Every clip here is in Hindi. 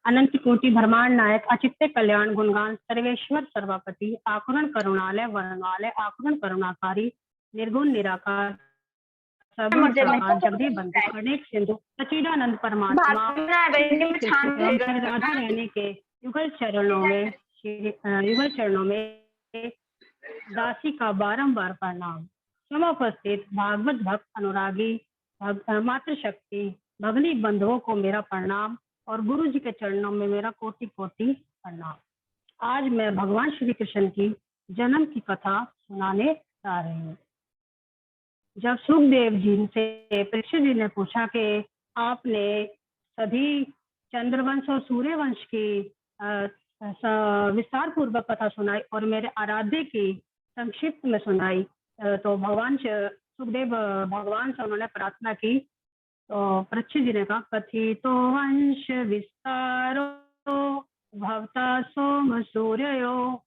अनंत कोटि ब्रह्मांड नायक अचित्य कल्याण गुणगान सर्वेश्वर सर्वापति आकुरण करुणालय वर्णालय आकुरण करुणाकारी निर्गुण निराकार सगुण मुझे साकार जगदीप बंधु अनेक सिंधु सच्चिदानंद परमात्मा राधा रहने के युगल चरणों में दासी का बारंबार प्रणाम। समुपस्थित भागवत भक्त अनुरागी मातृशक्ति भगनी बंधुओं को मेरा प्रणाम और गुरु जी के चरणों में मेरा कोटि कोटि प्रणाम। आज मैं भगवान श्री कृष्ण की जन्म की कथा सुनाने जा रही हूँ। जब सुखदेव जी से परीक्षित जी ने पूछा कि आपने सभी चंद्रवंश और सूर्यवंश की विस्तार पूर्वक कथा सुनाई और मेरे आराध्य की संक्षिप्त में सुनाई, तो सुखदेव भगवान से उन्होंने प्रार्थना की। तो परीक्षित जी ने कहा, कथितो वंश विस्तारो भवता सोम सूर्यो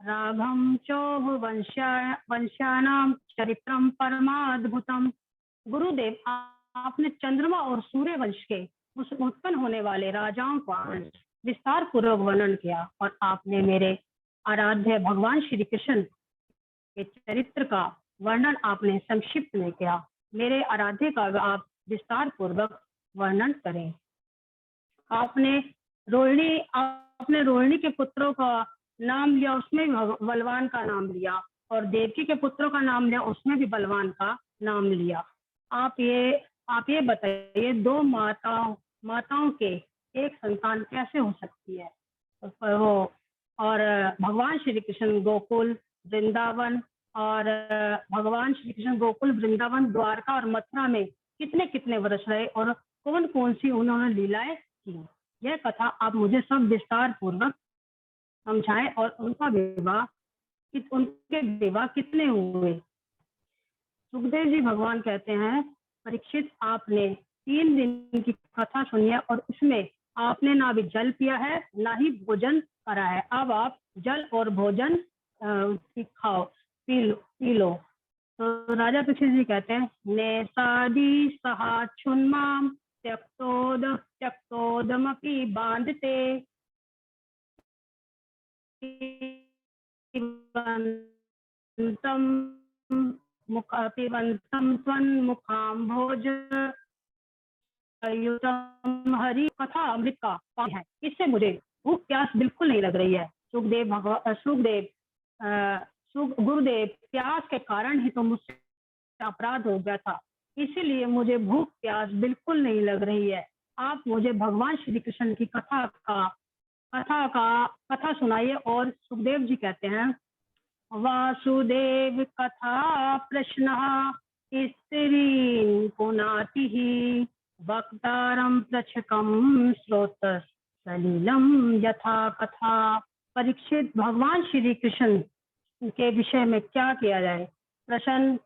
राघम चौभ वंश्यानाम चरित्रम परमाद्भुतम। गुरुदेव, आपने चंद्रमा और सूर्य वंश के उस उत्पन्न होने वाले राजाओं का विस्तार पूर्वक वर्णन किया और आपने मेरे आराध्य भगवान श्री कृष्ण के चरित्र का वर्णन आपने संक्षिप्त में किया। मेरे आराध्य का आप विस्तार पूर्वक वर्णन करें। आपने रोहिणी के पुत्रों का नाम लिया, उसमें भी बलवान का नाम लिया, और देवकी के पुत्रों का नाम लिया, उसमें भी बलवान का नाम लिया। आप ये बताइए, दो माताओं के एक संतान कैसे हो सकती है? वो और भगवान श्री कृष्ण गोकुल वृंदावन द्वारका और मथुरा में कितने कितने वर्ष रहे और कौन कौन सी उन्होंने लीलाएं की, यह कथा आप मुझे सब विस्तार पूर्वक समझाएं। और उनके विवाह कितने हुए? सुखदेव जी भगवान कहते हैं, परीक्षित, आपने 3 दिन की कथा सुनी है और उसमें आपने ना भी जल पिया है ना ही भोजन करा है। अब आप जल और भोजन खाओ, पी लो। तो राजा परीक्षित जी कहते हैं, नेसादी सहाक्षुन्माम त्यक्तोदमपि बांधते मुखाम्भोज हरि कथा अमृत का पान है, इससे मुझे भूख प्यास बिल्कुल नहीं लग रही है। गुरुदेव, प्यास के कारण ही तो मुझसे अपराध हो गया था, इसीलिए मुझे भूख प्यास बिल्कुल नहीं लग रही है। आप मुझे भगवान श्री कृष्ण की कथा सुनाइए। और सुखदेव जी कहते हैं, वासुदेव कथा प्रश्न स्त्री पुनाति वक्तारम प्रचकम श्रोत सलीलम यथा कथा। परीक्षित, भगवान श्री कृष्ण के विषय में क्या किया जाए? प्रश्न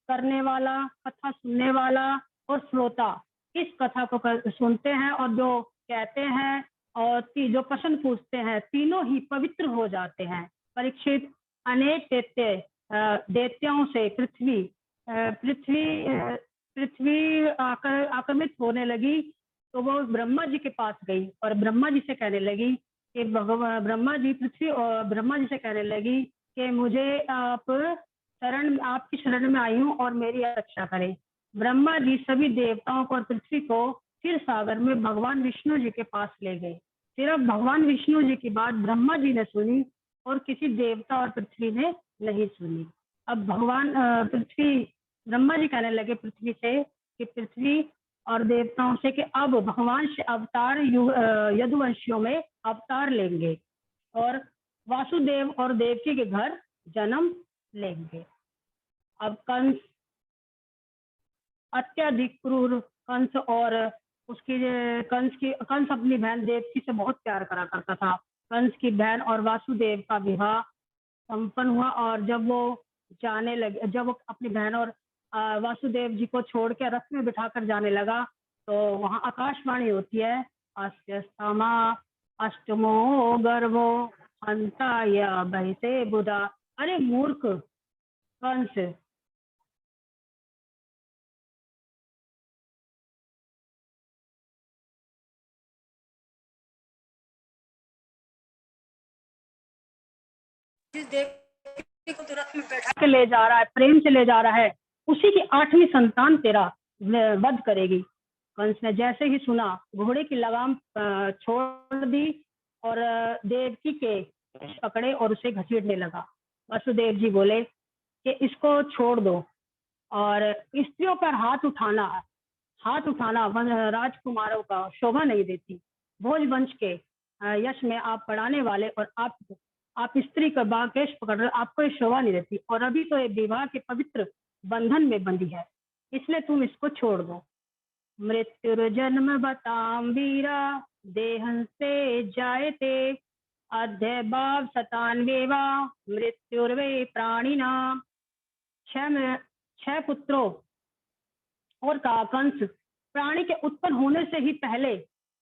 करने वाला, कथा सुनने वाला और श्रोता इस कथा को सुनते हैं और जो कहते हैं और जो प्रश्न पूछते हैं, तीनों ही पवित्र हो जाते हैं। परीक्षित, अनेक दैत्यों से पृथ्वी आक्रमित होने लगी, तो वो ब्रह्मा जी के पास गई और ब्रह्मा जी से कहने लगी कि ब्रह्मा जी से कहने लगी कि मुझे आपकी शरण में आई हूँ और मेरी रक्षा करें। ब्रह्मा जी सभी देवताओं को और पृथ्वी को फिर सागर में भगवान विष्णु जी के पास ले गए। सिर्फ भगवान विष्णु जी की बात ब्रह्मा जी ने सुनी और किसी देवता और पृथ्वी ने नहीं सुनी। अब ब्रह्मा जी कहने लगे पृथ्वी से कि पृथ्वी और देवताओं से कि अब भगवान अवतार यदुवंशियों में अवतार लेंगे और वासुदेव और देवकी के घर जन्म लेंगे। अब अत्यधिक क्रूर कंस अपनी बहन देवकी से बहुत प्यार करा करता था। कंस की बहन और वासुदेव का विवाह संपन्न हुआ और जब वो अपनी बहन और वासुदेव जी को छोड़ के रथ में बिठाकर जाने लगा, तो वहां आकाशवाणी होती है, अस्य स्तमा अष्टमो गर्भो हंताय बहिते बुधा। अरे मूर्ख कंस, जिस देवकी को तू रथ में बैठा के ले जा रहा है, प्रेम से ले जा रहा है, उसी की 8वीं संतान तेरा वध करेगी। कंस ने जैसे ही सुना, घोड़े की लगाम छोड़ दी और देवकी के पकड़े और उसे घसीटने लगा। वसुदेव जी बोले कि इसको छोड़ दो, और स्त्रियों पर हाथ उठाना राजकुमारों का शोभा नहीं देती। भोज वंश के यश में आप पढ़ाने वाले, और आप स्त्री का बाकेश पकड़ रहे, आपको ये शोभा नहीं देती, और अभी तो ये विवाह के पवित्र बंधन में बंधी है, इसलिए तुम इसको छोड़ दो। मृत्युर्जन्म बताम वीरा देहं से जायते, अध्य भाव शतान्वेवा मृत्युर्वे प्राणिना। 6 पुत्रों और का कंस प्राणी के उत्पन्न होने से ही पहले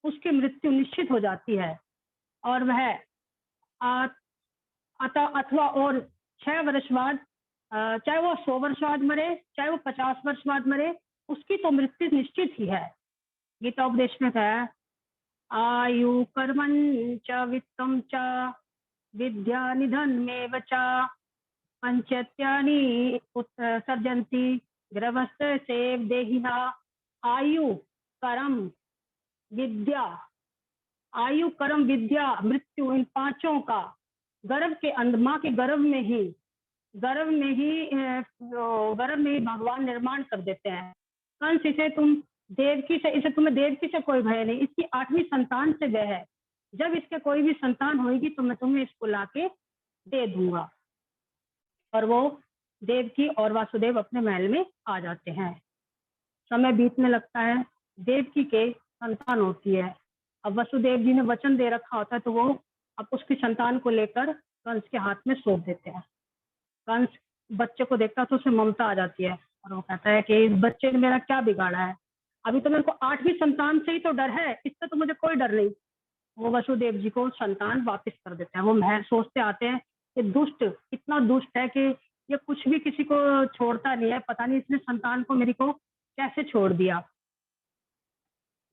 उसकी मृत्यु निश्चित हो जाती है, और वह अथवा और 6 वर्ष बाद, चाहे वो 100 वर्ष बाद मरे, चाहे वो 50 वर्ष बाद मरे, उसकी तो मृत्यु निश्चित ही है। गीतोपदेश में है, आयु कर्मं च वित्तं च विद्या निधनमेव च पंचत्यानि सर्जन्ति गृहस्थ सेव देहिना। आयु कर्म विद्या, आयु कर्म विद्या मृत्यु, इन पांचों का गर्भ के माँ के गर्भ में ही भगवान निर्माण कर देते हैं। कंस इसे तुम्हें देवकी से कोई भय नहीं, इसकी 8वीं संतान से भय है। जब इसके कोई भी संतान होगी तो मैं तुम्हें इसको लाके दे दूंगा। और वो देवकी और वासुदेव अपने महल में आ जाते हैं। समय बीतने लगता है, देवकी के संतान होती है। अब वसुदेव जी ने वचन दे रखा होता है, तो वो अब उसकी संतान को लेकर कंस के हाथ में सौंप देते हैं। कंस बच्चे को देखता है तो उसे ममता आ जाती है, और वो कहता है कि इस बच्चे ने मेरा क्या बिगाड़ा है, अभी तो मेरे को 8वीं संतान से ही तो डर है, इससे तो मुझे कोई डर नहीं। वो वसुदेव जी को संतान वापस कर देते हैं। वो महल सोचते आते हैं कि दुष्ट इतना दुष्ट है कि ये कुछ भी किसी को छोड़ता नहीं है, पता नहीं इसने संतान को मेरी को कैसे छोड़ दिया।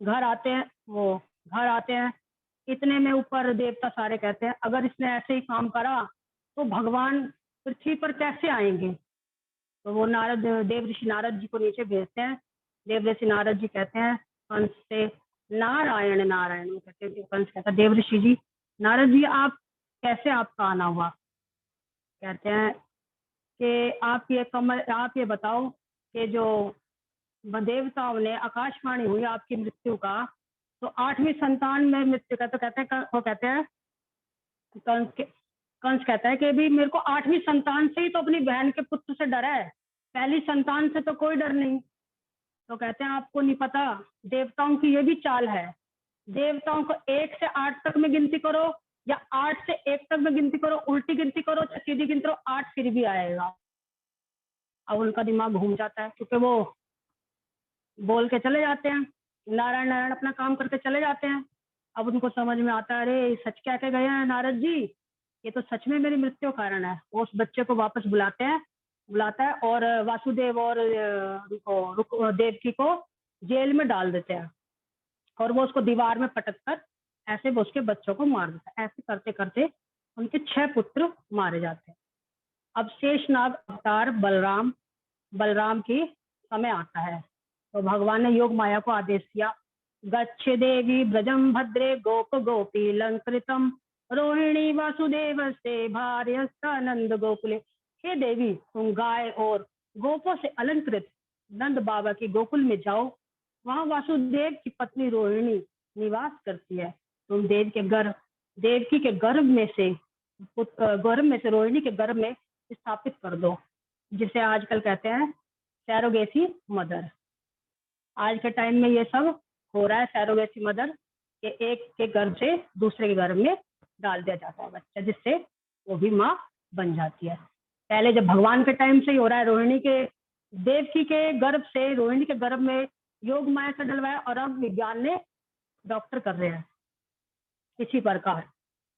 घर आते हैं, इतने में ऊपर देवता सारे कहते हैं, अगर इसने ऐसे ही काम करा तो भगवान पृथ्वी पर कैसे आएंगे। तो वो देव ऋषि नारद जी को नीचे भेजते हैं। देव ऋषि नारद जी कहते हैं कंस से, नारायण नारायण, कहते हैं कंस कहता है, देव ऋषि जी, नारद जी आप कैसे आपका आना हुआ। कहते हैं कि आप ये बताओ कि जो देवताओं ने आकाशवाणी हुई आपकी मृत्यु का, तो 8वीं संतान में मृत्यु का, तो कहते हैं कंस कहता है कि भी मेरे को 8वीं संतान से ही तो अपनी बहन के पुत्र से डर है, पहली संतान से तो कोई डर नहीं। तो कहते हैं आपको नहीं पता, देवताओं की ये भी चाल है, देवताओं को 1 से 8 तक में गिनती करो, या 8 से 1 तक में गिनती करो, उल्टी गिनती करो, सीधी गिनती करो, 8 फिर भी आएगा। अब उनका दिमाग घूम जाता है, क्योंकि वो बोल के चले जाते हैं, नारायण नारायण अपना काम करके चले जाते हैं। अब उनको समझ में आता है, अरे सच कह के गए हैं नारद जी, ये तो सच में मेरी मृत्यु कारण है। वो उस बच्चे को वापस बुलाता है और वासुदेव और देवकी को जेल में डाल देते हैं, और वो उसको दीवार में पटक कर ऐसे वो उसके बच्चों को मार देता है। ऐसे करते करते उनके 6 पुत्र मारे जाते हैं। अब शेषनाग अवतार बलराम की समय आता है, तो भगवान ने योग माया को आदेश दिया, गच्छ देवी ब्रजम भद्रे गोप गोपी लंकृतम रोहिणी वासुदेव से भार्यस्तानंद गोकुले। हे देवी, तुम गाय और गोपों से अलंकृत नंद बाबा की गोकुल में जाओ, वहां वासुदेव की पत्नी रोहिणी निवास करती है। तुम देवकी के गर्भ में से रोहिणी के गर्भ में स्थापित कर दो, जिसे आजकल कहते हैं सैरोगेसी मदर। आज के टाइम में ये सब हो रहा है, सैरोगेसी मदर के एक के गर्भ से दूसरे के गर्भ में डाल दिया जाता है बच्चा, जिससे वो भी माँ बन जाती है। पहले जब भगवान के टाइम से ही हो रहा है, देवकी के गर्भ से रोहिणी के गर्भ में योग माया से डलवाया, और अब विज्ञान ने डॉक्टर कर रहे हैं। इसी प्रकार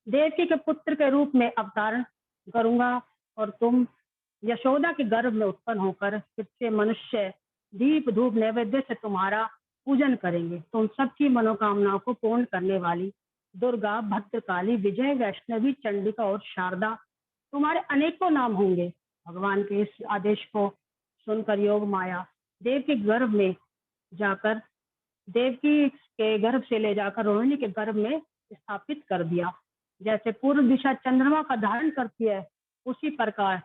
देवकी के पुत्र के रूप में अवतारण करूंगा, और तुम यशोदा के गर्भ में उत्पन्न होकर फिर से मनुष्य दीप धूप नैवेद्य से तुम्हारा पूजन करेंगे। तुम सबकी मनोकामनाओं को पूर्ण करने वाली दुर्गा, भद्रकाली, विजय, वैष्णवी, चंडिका और शारदा तुम्हारे अनेकों नाम होंगे। भगवान के इस आदेश को सुनकर योग माया देव के गर्भ में जाकर देवकी के गर्भ से ले जाकर रोहिणी के गर्भ में स्थापित कर दिया। जैसे पूर्व दिशा चंद्रमा का धारण करती है, उसी प्रकार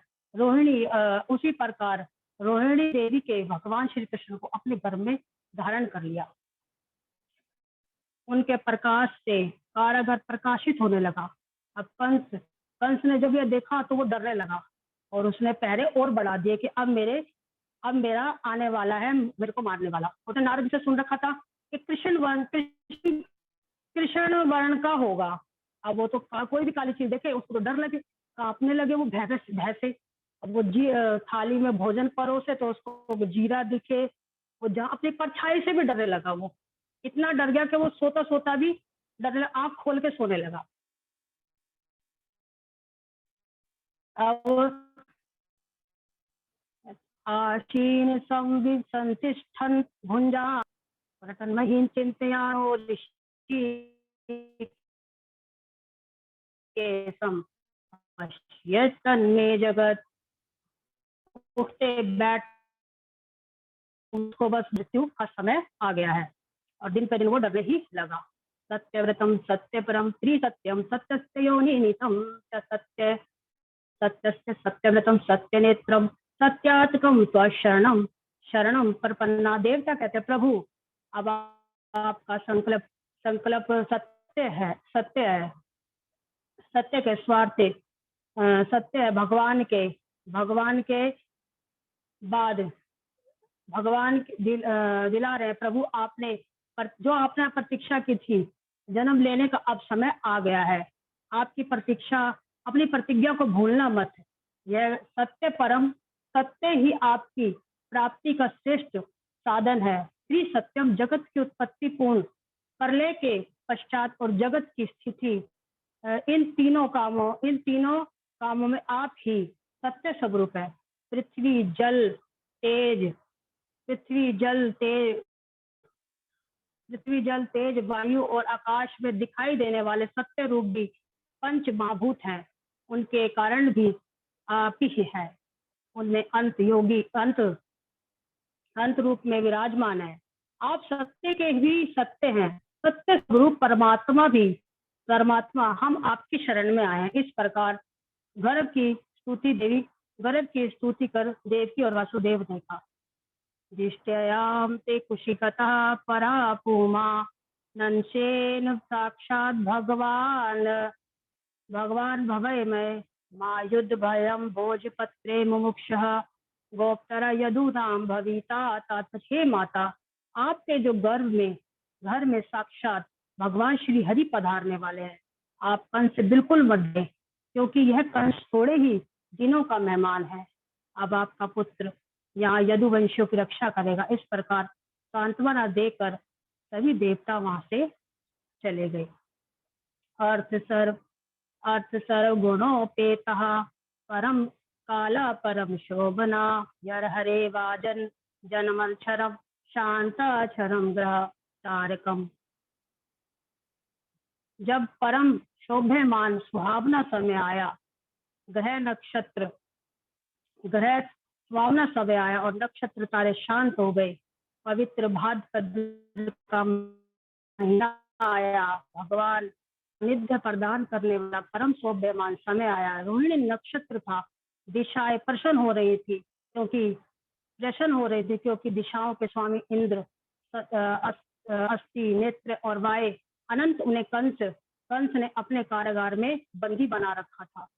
रोहिणी देवी के भगवान श्री कृष्ण को अपने गर्भ में धारण कर लिया। उनके प्रकाश से कारागार प्रकाशित होने लगा। अब कंस ने जब यह देखा तो वो डरने लगा और उसने पहरे और बढ़ा दिए कि अब मेरा आने वाला है, मेरे को मारने वाला। उसने नारद से सुन रखा था कि कृष्ण वर्ण का होगा। अब वो तो कोई भी काली चीज देखे उसको तो डर लगे, कांपने लगे वो भय से। अब वो थाली में भोजन परोसे तो उसको जीरा दिखे, वो जहाँ अपनी परछाई से भी डरने लगा। वो इतना डर गया कि वो सोता सोता भी डरने, आंख खोल के सोने लगा। अब आशीन संतिष्ठन भुंजा रतनमहीन चिंतयानो ऋषि केसम तन्मे जगत। उठते बैठ उसको बस मृत्यु का समय आ गया है और दिन पे दिन वो डरने ही लगा। सत्यव्रतम सत्यपरम त्रिसत्यम सत्यस्य योनिनितम सत्य सत्यस्य सत्यव्रतम सत्यनेत्रम सत्यात्मकम त्वशरणम शरणम प्रपन्ना। देवता कहते प्रभु अब आपका संकल्प सत्य है, सत्य के स्वार्थ सत्य है। भगवान के बाद भगवान दिला रहे प्रभु, जो आपने प्रतीक्षा की थी, जन्म लेने का अब समय आ गया है। आपकी प्रतीक्षा, अपनी प्रतिज्ञा को भूलना मत। यह सत्य ही आपकी प्राप्ति का श्रेष्ठ साधन है। त्रिसत्यम जगत की उत्पत्ति पूर्ण, प्रलय के पश्चात और जगत की स्थिति, इन तीनों कामों में आप ही सत्य स्वरूप है। पृथ्वी जल तेज वायु और आकाश में दिखाई देने वाले सत्य रूप भी पंच महाभूत हैं। उनके कारण भी आप ही है। उनमें अंत रूप में विराजमान है। आप सत्य के भी सत्य हैं। सत्य स्वरूप परमात्मा हम आपकी शरण में आए हैं। इस प्रकार गर्भ की स्तुति कर देवकी और वासुदेव ने कहा, दिष्ट्याम ते कुशिकता परा पुमा नंसेन साक्षात भगवान भवय में माँ युद्ध भयम भोजपत्रे मुमुक्षः गोप्तरा यदुनाम भविता तात। हे माता, आपके जो घर में साक्षात भगवान श्री हरि पधारने वाले हैं। आप कंस से बिल्कुल मत डरे, क्योंकि यह कंस थोड़े ही दिनों का मेहमान है। अब आपका पुत्र यहाँ यदुवंशियों की रक्षा करेगा। इस प्रकार सांत्वना देकर सभी देवता वहां से चले गए। अर्थ सर्व गुणोपेतः परम काला परम शोभना यर हरे वाजन जनमक्षरम शांताक्षरम ग्रह तारकम। जब परम शोभमान सुहावना समय आया, ग्रह सुहावना समय आया और नक्षत्र तारे शांत हो गए, पवित्र भाद्रपद का महीना आया, भगवान निध्य प्रदान करने वाला परम शोभमान समय आया। रोहिणी नक्षत्र था। दिशाएं प्रसन्न हो रही थी क्योंकि दिशाओं के स्वामी इंद्र, अस्थि, नेत्र और वाय अनंत उन्हें कंस ने अपने कारागार में बंदी बना रखा था।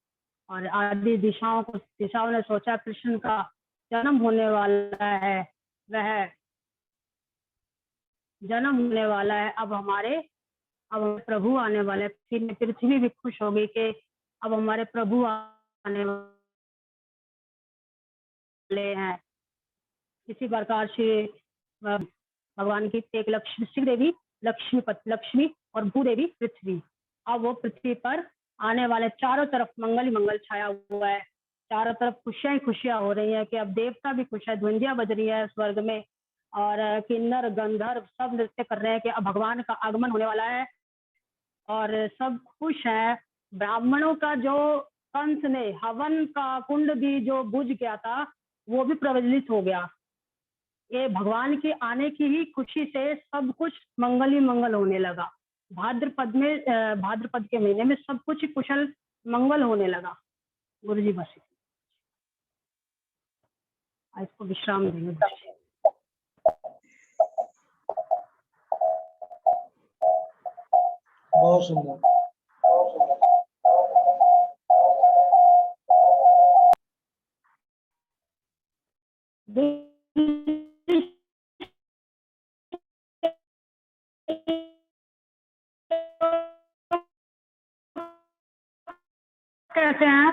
और आदि दिशाओं ने सोचा कृष्ण का जन्म होने वाला है। अब हमारे प्रभु आने वाले। फिर पृथ्वी भी खुश हो गई कि अब हमारे प्रभु आने वाले हैं। इसी प्रकार से भगवान की एक लक्ष्मी और भूदेवी पृथ्वी। अब वो पृथ्वी पर आने वाले चारों तरफ मंगल छाया हुआ है। चारों तरफ खुशियां हो रही है कि अब देवता भी खुश है, ध्वनियां बज रही है स्वर्ग में और किन्नर गंधर्व सब नृत्य कर रहे हैं कि अब भगवान का आगमन होने वाला है और सब खुश है। ब्राह्मणों का जो कंस ने हवन का कुंड भी जो बुझ गया था वो भी प्रज्वलित हो गया। ये भगवान के आने की ही खुशी से सब कुछ मंगल ही मंगल होने लगा। भाद्रपद के महीने में सब कुछ कुशल मंगल होने लगा। गुरु जी बस इसको विश्राम देंगे। बहुत सुंदर। कैसे हैं?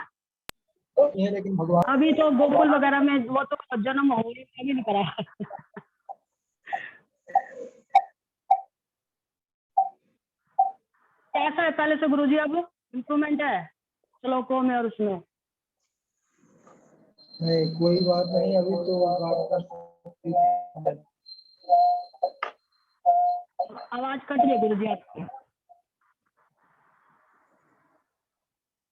ये लेकिन भगवान अभी तो गोकुल वगैरह में वो तो जन्म हो ही नहीं करा है। कैसा है पहले से गुरुजी? अब इम्प्रूवमेंट है श्लोकों में और उसमें? नहीं, कोई बात नहीं, अभी तो बात कर सकती है। आवाज कट रही है गुरुजी आपकी।